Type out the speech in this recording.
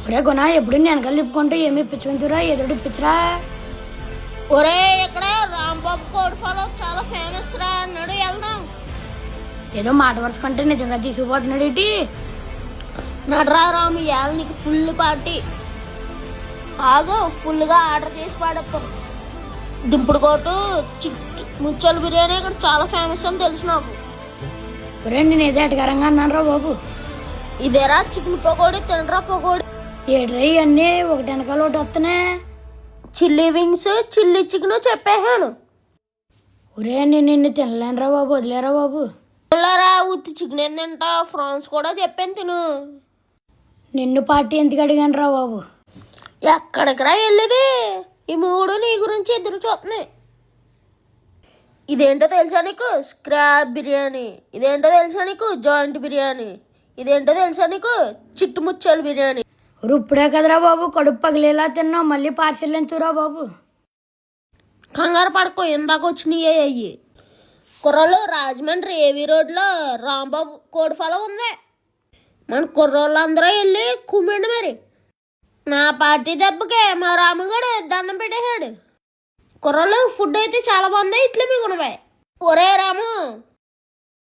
ఒరే గుణ ఎప్పుడు వెనకాల తిప్పుకుంటూ ఏమి ఇప్పించుకుంటురా ఏదో ఇప్పించరా. ఒరే ఇక్కడ రాంబాబు కోడి ఫాలో చాలా ఫేమస్ రా అన్నాడు, వెళ్దాం. ఏదో మాట వరుసకుంటే నిజంగా తీసుకుపోతున్నాడు ఇటీ. నడరా రాము, ఇవాళ నీకు ఫుల్ పార్టీ. ఆగు, ఫుల్గా ఆర్డర్ చేసి పాడేస్తాను. దింపుడు కోటు ముచ్చలు బిర్యానీ ఇక్కడ చాలా ఫేమస్ అని తెలుసు నాకు. ఒరే నేను ఏదో ఎటకారంగా అన్నాను రా బాబు. ఇదేరా చికెన్ పకోడీ, తినరా పకోడీ. ఏడ్రా ఇవన్నీ ఒకటి వెనకాల ఒకటి వస్తున్నాయి. చిల్లీ వింగ్స్, చిల్లీ చికెన్ చెప్పేసాను. ఒరే నేను నిన్ను తినలేనురా బాబు, వదిలేరా బాబు. పిల్లరా ఉత్తి చికెన్ ఏం తింటా, ఫ్రాన్స్ కూడా చెప్పాను తిను. నిన్ను పార్టీ ఎందుకు అడిగాను రా బాబు. ఎక్కడికి రా వెళ్ళేది? ఈ మూడు నీ గురించి ఎదురు చూస్తున్నాయి. ఇదేంటో తెలుసా నీకు? స్క్రాబ్ బిర్యానీ. ఇదేంటో తెలుసా నీకు? జాయింట్ బిర్యానీ. ఇదేంటో తెలుసా నీకు? చిట్టుముచ్చలు బిర్యానీ. ఇప్పుడే కదరా బాబు కడుపు పగిలేలా తిన్నావు, మళ్ళీ పార్సిల్ ఎంతురా బాబు. కంగారు పడుకో, ఇందాక వచ్చినాయే అయ్యి. కుర్రోళ్ళు రాజమండ్రి ఏవీ రోడ్లో రాంబాబు కోడి ఫాలో ఉంది. మన కుర్రోళ్ళు అందరూ వెళ్ళి కుమ్మండి మరి. నా పార్టీ దెబ్బకే మా రాముగాడు దండం పెట్టేశాడు. కుర్రోళ్ళు ఫుడ్ అయితే చాలా బాగుంది, ఇట్లా మీకు ఉన్నవే. ఒరే రాము,